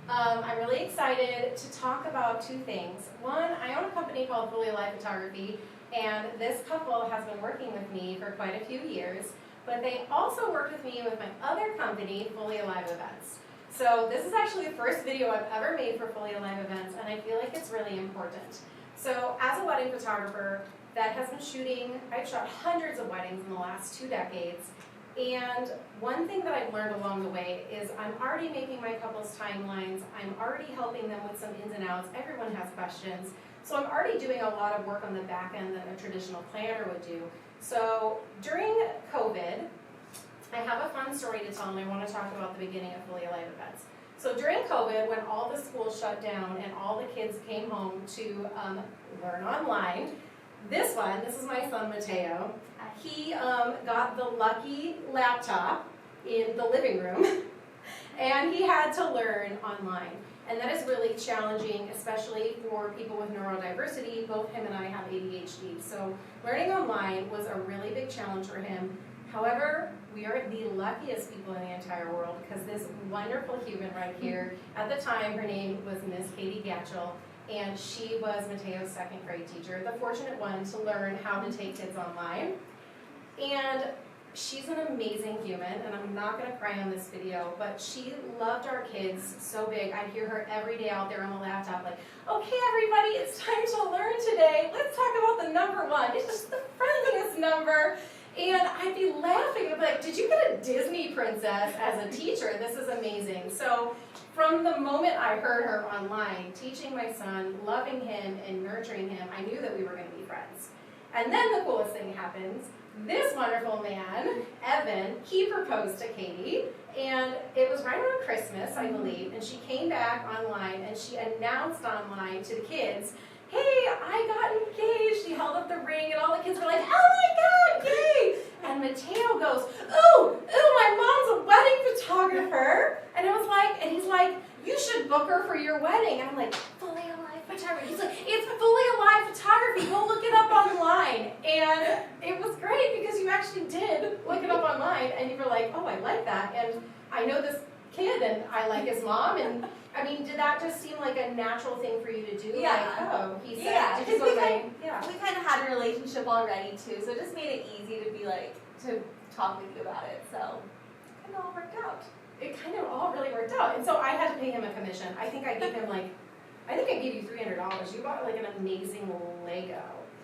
I'm really excited to talk about two things. One, I own a company called Fully Alive Photography, and this couple has been working with me for quite a few years, but they also worked with me with my other company, Fully Alive Events. So this is actually the first video I've ever made for Fully Alive Events, and I feel like it's really important. So as a wedding photographer that has been shooting, I've shot hundreds of weddings in the last 2 decades, and one thing that I've learned along the way is I'm already making my couples timelines, I'm already helping them with some ins and outs, everyone has questions, so I'm already doing a lot of work on the back end that a traditional planner would do. So during COVID, I have a fun story to tell, and I want to talk about the beginning of Fully Alive Events. So during COVID, when all the schools shut down and all the kids came home to learn online, this is my son Mateo. He got the lucky laptop in the living room, and he had to learn online. And that is really challenging, especially for people with neurodiversity. Both him and I have ADHD. So learning online was a really big challenge for him. However, we are the luckiest people in the entire world because this wonderful human right here, at the time her name was Miss Katie Gatchell, and she was Mateo's 2nd grade teacher, the fortunate one to learn how to take kids online. And she's an amazing human, and I'm not going to cry on this video, but she loved our kids so big. I'd hear her every day out there on the laptop like, okay everybody, it's time to learn today. Let's talk about the number 1. It's just the friendliest number. And I'd be laughing, I'd be like, did you get a Disney princess as a teacher? This is amazing. So from the moment I heard her online, teaching my son, loving him, and nurturing him, I knew that we were going to be friends. And then the coolest thing happens. This wonderful man, Evan, he proposed to Katie, and it was right around Christmas, I believe, and she came back online and she announced online to the kids, hey, I got engaged. She held up the ring and all the kids were like, oh my God, yay! And Mateo goes, ooh, my mom's a wedding photographer. And I was like, and he's like, you should book her for your wedding. And I'm like, Fully Alive Photography. He's like, it's Fully Alive Photography. Go look it up online. And it was great because you actually did look it up online and you were like, oh, I like that. And I know this kid and I like his mom. And I mean, did that just seem like a natural thing for you to do? Yeah. Like, oh, he said, yeah, did you go away? Yeah. We kind of had a relationship already too, so it just made it easy to be like, to talk with you about it. So it kind of all worked out. It kind of all really worked out. And so I had to pay him a commission. I think I gave him like, I think I gave you $300. You bought like an amazing Lego.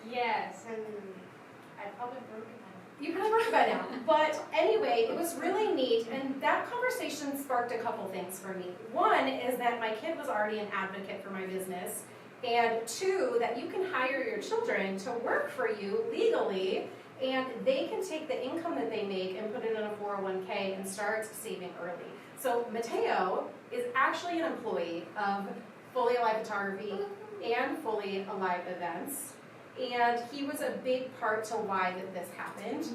Yes, and I probably broke it. You probably broke it by now. But anyway, it was really neat, and that conversation sparked a couple things for me. One is that my kid was already an advocate for my business, and 2, that you can hire your children to work for you legally, and they can take the income that they make and put it in a 401k and start saving early. So Mateo is actually an employee of Fully Alive Photography and Fully Alive Events. And he was a big part to why this happened.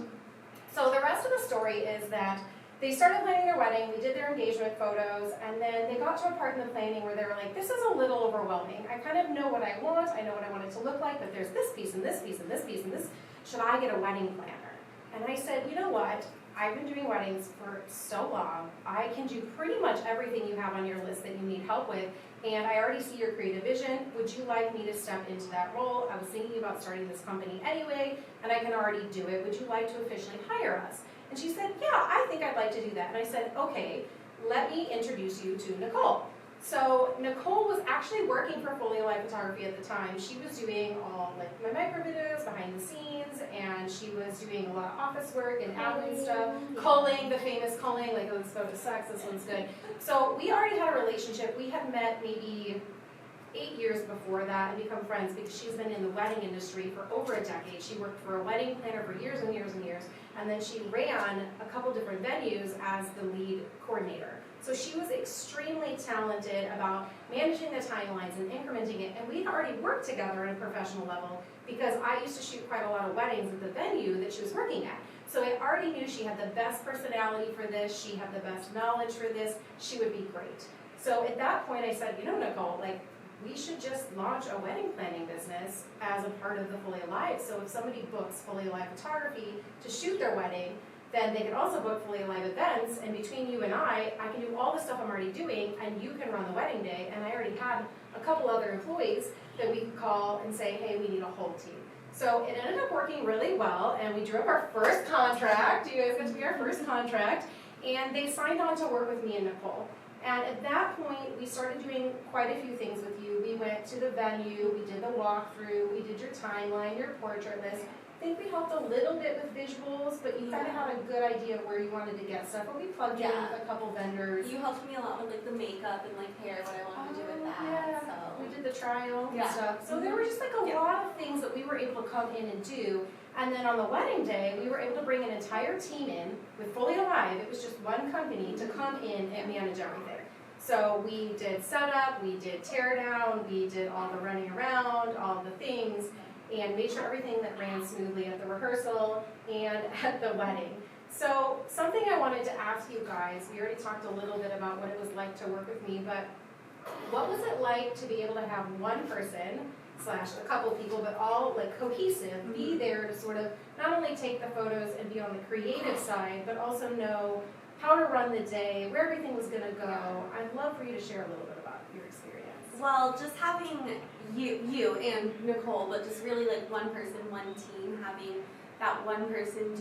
So the rest of the story is that they started planning their wedding, we did their engagement photos, and then they got to a part in the planning where they were like, this is a little overwhelming. I kind of know what I want, I know what I want it to look like, but there's this piece and this piece and this piece and this. Should I get a wedding planner? And I said, you know what? I've been doing weddings for so long. I can do pretty much everything you have on your list that you need help with. And I already see your creative vision. Would you like me to step into that role? I was thinking about starting this company anyway, and I can already do it. Would you like to officially hire us? And she said, yeah, I think I'd like to do that. And I said, okay, let me introduce you to Nicole. So Nicole was actually working for Fully Alive Photography at the time. She was doing all like my micro videos behind the scenes, and she was doing a lot of office work and admin stuff. Culling, the famous culling, like, oh, this photo sucks, this one's good. So we already had a relationship. We had met maybe 8 years before that and become friends because she's been in the wedding industry for over a decade. She worked for a wedding planner for years and years and years, and then she ran a couple different venues as the lead coordinator. So she was extremely talented about managing the timelines and incrementing it, and we'd already worked together at a professional level because I used to shoot quite a lot of weddings at the venue that she was working at. So I already knew she had the best personality for this, she had the best knowledge for this, she would be great. So at that point I said, you know, Nicole, like, we should just launch a wedding planning business as a part of the Fully Alive. So if somebody books Fully Alive Photography to shoot their wedding, then they could also book fully live events, and between you and I can do all the stuff I'm already doing, and you can run the wedding day, and I already had a couple other employees that we could call and say, hey, we need a whole team. So it ended up working really well, and we drew up our first contract. You guys got to be our first contract, and they signed on to work with me and Nicole. And at that point, we started doing quite a few things with you. We went to the venue, we did the walkthrough, we did your timeline, your portrait list. I think we helped a little bit with visuals, but you kind of had a good idea of where you wanted to get stuff. But we plugged in with a couple vendors. You helped me a lot with like the makeup and like hair, what I wanted to do with that. Yeah. So We did the trial and stuff. So there were just like a lot of things that we were able to come in and do. And then on the wedding day, we were able to bring an entire team in with Fully Alive. It was just one company to come in and manage everything. So we did setup, we did tear down, we did all the running around, all the things, and made sure everything that ran smoothly at the rehearsal and at the wedding. So something I wanted to ask you guys, we already talked a little bit about what it was like to work with me, but what was it like to be able to have one person / a couple people, but all like cohesive, be there to sort of not only take the photos and be on the creative side, but also know how to run the day, where everything was going to go. I'd love for you to share a little bit about your experience. well, just having you and Nicole, but just really like one person, one team, having that one person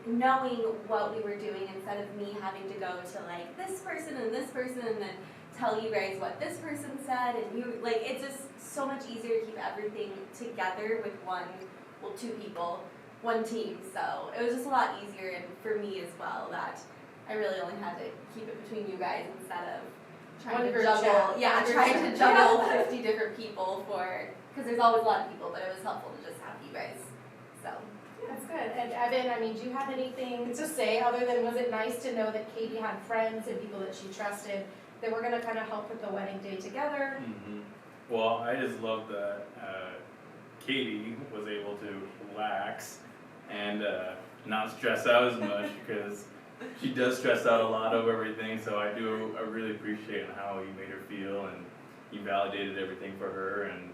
knowing what we were doing instead of me having to go to like this person and then tell you guys what this person said, and you like it's just so much easier to keep everything together with two people, one team. So it was just a lot easier, and for me as well, that I really only had to keep it between you guys instead of trying to juggle 50 different people because there's always a lot of people, but it was helpful to just have you guys. So That's good. And Evan, I mean, do you have anything to say other than was it nice to know that Katie had friends and people that she trusted that were going to kind of help with the wedding day together? Mm-hmm. Well, I just love that Katie was able to relax and not stress out as much because she does stress out a lot over everything. So I really appreciate how you made her feel and you validated everything for her, and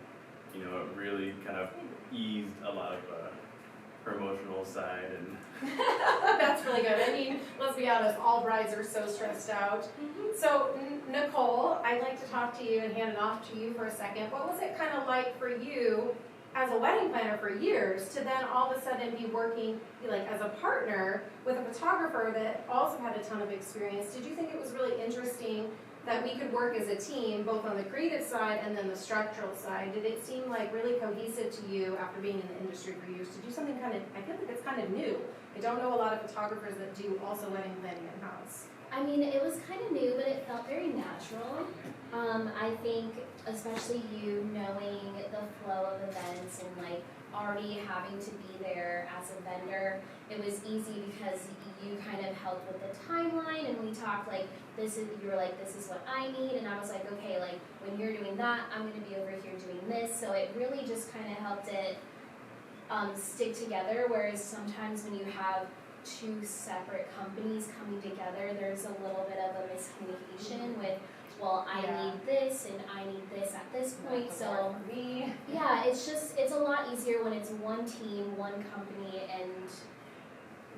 you know, it really kind of eased a lot of her emotional side. And That's really good. I mean, let's be honest, all brides are so stressed out. So, Nicole, I'd like to talk to you and hand it off to you for a second. What was it kind of like for you as a wedding planner for years to then all of a sudden be working like as a partner with a photographer that also had a ton of experience? Did you think it was really interesting that we could work as a team, both on the creative side and then the structural side? Did it seem like really cohesive to you after being in the industry for years to do something kind of, I feel like it's kind of new. I don't know a lot of photographers that do also wedding planning in-house. I mean, it was kind of new, but it felt very natural. I think, especially you knowing the flow of events and like already having to be there as a vendor, it was easy because you kind of helped with the timeline, and we talked like you were like, this is what I need, and I was like, okay, like when you're doing that, I'm going to be over here doing this. So it really just kind of helped it stick together. Whereas sometimes when you have two separate companies coming together, there's a little bit of a miscommunication with, well, I need this and I need this at this point. So yeah, it's a lot easier when it's one team, one company, and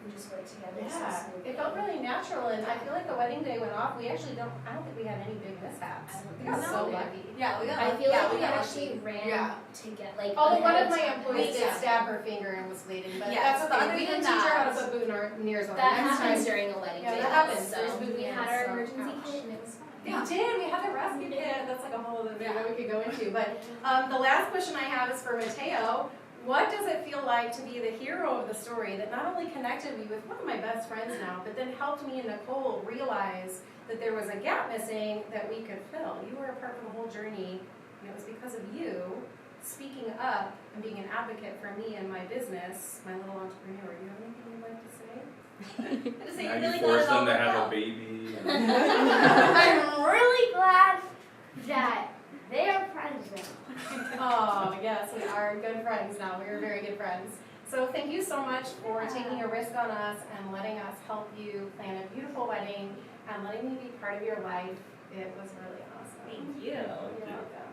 we just work together so smoothly. It felt really natural, and I feel like the wedding day went off. I don't think we had any big mishaps. We got so lucky. yeah, I feel like we actually ran to get like. Although one ahead of my time. employees did stab her finger and was bleeding, but Yes, that's okay. other We than didn't teach her how to that- put boutonnieres on. That Next happens time. during a wedding Yeah, day. that happens. So There's we boutonnieres, had our so emergency ouch. kit and it was fine. We did. We had the rescue kit. That's like a whole other thing that we could go into. But the last question I have is for Mateo. What does it feel like to be the hero of the story that not only connected me with one of my best friends now, but then helped me and Nicole realize that there was a gap missing that we could fill? You were a part of the whole journey, and it was because of you speaking up and being an advocate for me and my business, my little entrepreneur. Do you have anything you'd like to say? now really you force glad it all them to worked have out. a baby. I'm really glad that they are friends now. Oh, yes, we are good friends now. We are very good friends. So thank you so much for taking a risk on us and letting us help you plan a beautiful wedding and letting me be part of your life. It was really awesome. Thank you. You're welcome.